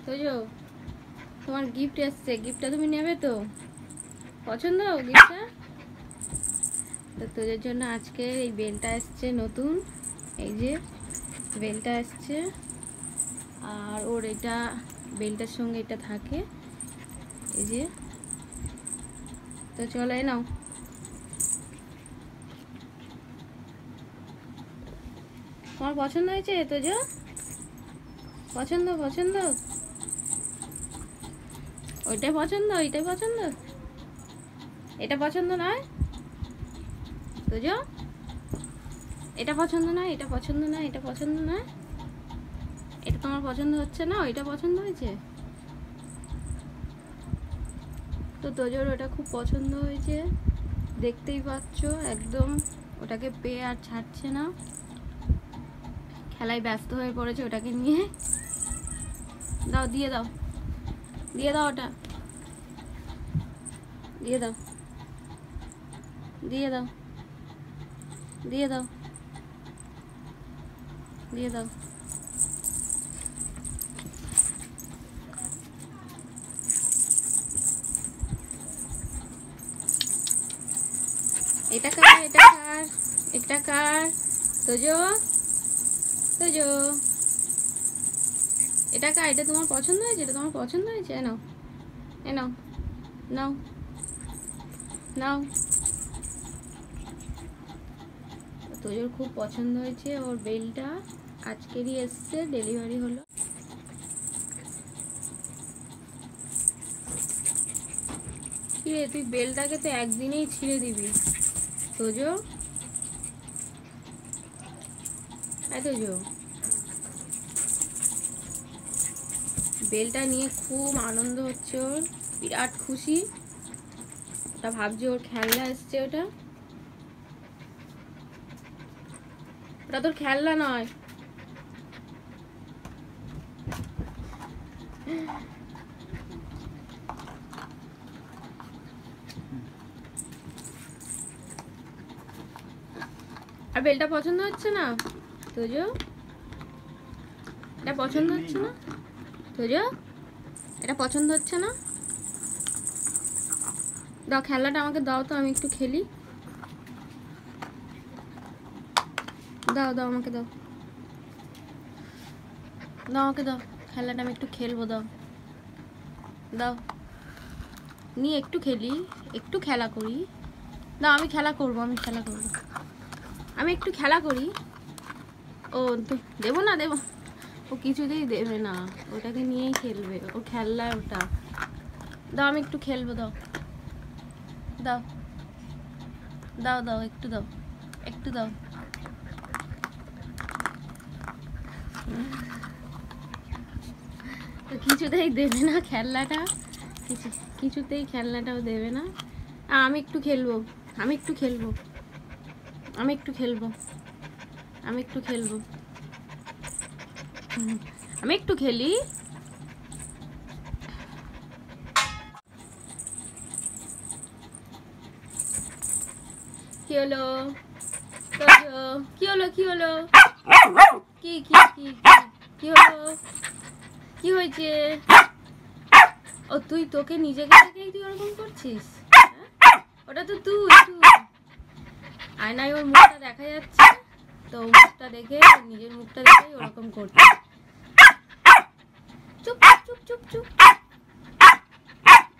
তোজো তোমার গিফট এসছে, গিফটটা তুমি নেবে তো? পছন্দ গিফটটা? তো তোদের জন্য আজকে এই বেলটা এসছে নতুন, এই যে বেলটা এসছে। আর ওর এটা বেলটার সঙ্গে এটা থাকে, এই যে। তো চলো নাও। তোমার পছন্দ হয়েছে তোজো? পছন্দ পছন্দ ওইটাই পছন্দ, ওইটাই পছন্দ, এটা পছন্দ নয় তোজো? এটা পছন্দ নয়, এটা পছন্দ নয়, এটা পছন্দ নয়, এটা তোমার পছন্দ হচ্ছে না, ওইটা পছন্দ হয়েছে। তো তোজোর ওটা খুব পছন্দ হয়েছে, দেখতেই পাচ্ছ একদম ওটাকে পেয়ে আর ছাড়ছে না, খেলায় ব্যস্ত হয়ে পড়েছে ওটাকে নিয়ে। দাও, দিয়ে দাও, দিয়ে দাও, ওটা দিয়ে দাও, দিয়ে দাও, দিয়ে দাও, দিয়ে দাও। এটা কার, এটা কার, এটা কার? তোজো, তোজো, এটা কার? এটা তোমার পছন্দ হয়েছে? এটা তোমার পছন্দ হয়েছে? নাও, এ নাও, নাও, নাও। তোজোর খুব পছন্দ হয়েছে ওর বেলটা, আজকেরই এসছে, ডেলিভারি হলো। কি রে, তুই বেলটাকে তো একদিনেই ছিঁড়ে দিবি তোজো। তোজো, বেলটা নিয়ে খুব আনন্দ হচ্ছে ওর, বিরাট খুশি। ওটা ভাবছে ওর খেলনা এসছে, ওটা ওটা তোর খেলনা নয়। আর বেলটা পছন্দ হচ্ছে না তোজো? এটা পছন্দ হচ্ছে না তোজো? এটা পছন্দ হচ্ছে না? দাও খেলনাটা আমাকে দাও তো, আমি একটু খেলি। দাও দাও, আমাকে দাও, দাও আমাকে দাও খেলনাটা, আমি একটু খেলবো। দাও, দাও, নিয়ে একটু খেলি, একটু খেলা করি। দাও, আমি খেলা করব, আমি খেলা করব, আমি একটু খেলা করি। ও তো দেবো না, দেবো, ও কিছুতেই দেবে না, ওটাকে নিয়েই খেলবে, ও খেলনায় ওটা। দাও, আমি একটু খেলবো, দাও, দাও, দাও, দাও, একটু দাও, একটু দাও। তো কিছুতেই দেবে না খেলনাটা, কিছুতেই খেলনাটাও দেবে না। আমি একটু খেলবো, আমি একটু খেলবো, আমি একটু খেলবো, আমি একটু খেলবো, আমি একটু খেলি। কি হলো কি হলো, কি হলো, কি কি কি কি হলো, কি হয়েছে? ও তুই, তোকে নিজেকে দেখেই তুই ওরকম করছিস? ওটা তো তুই, আয়নায় ওর মুখটা দেখা যাচ্ছে, তো মুখটা দেখে, নিজের মুখটা দেখেই ওরকম করছে। চুপ চুপ চুপ চুপ।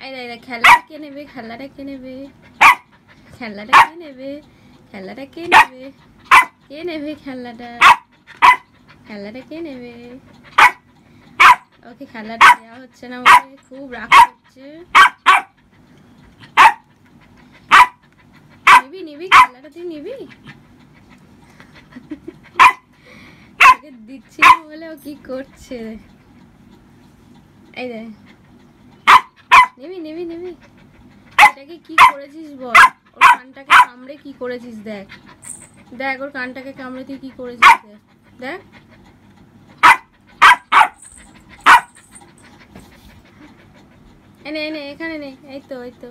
এই খেলনাটা কে নেবে, খেলনাটা কে নেবে, খেলনাটা কে নেবে, খেলনাটা কে নেবে, কে নেবে খেলনাটা, খেলনাটা কে নেবে? ওকে খেলনাটা দেওয়া হচ্ছে না, ওকে খুব রাগ করছে। নিবি, নিবি খেলনাটা, তুই নিবি? ওকে দিচ্ছি বলে ও কি করছে, এই দেখ, নিবি, নিবি, নিবি। এটাকে কি করেছিস বল? ওর কানটাকে কামড়ে কি করেছিস? দেখ, দেখ ওর কানটাকে কামড়ে তুই কি করেছিস, দেখ, দেখ। এনে এনে এখানে নে, এই তো, এই তো।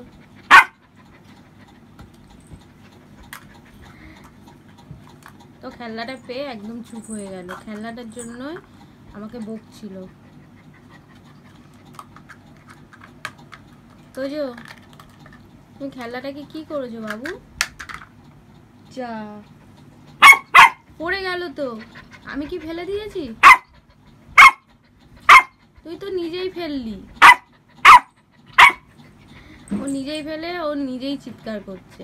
তো খেলনাটা পেয়ে একদম চুপ হয়ে গেল, খেলনাটার জন্য আমাকে বকছিল। তো যে তুমি খেলাটাকে কি করেছো বাবু? যা পড়ে গেল তো, আমি কি ফেলে দিয়েছি? তুই তো নিজেই ফেললি। ও নিজেই ফেলে ও নিজেই চিৎকার করছে।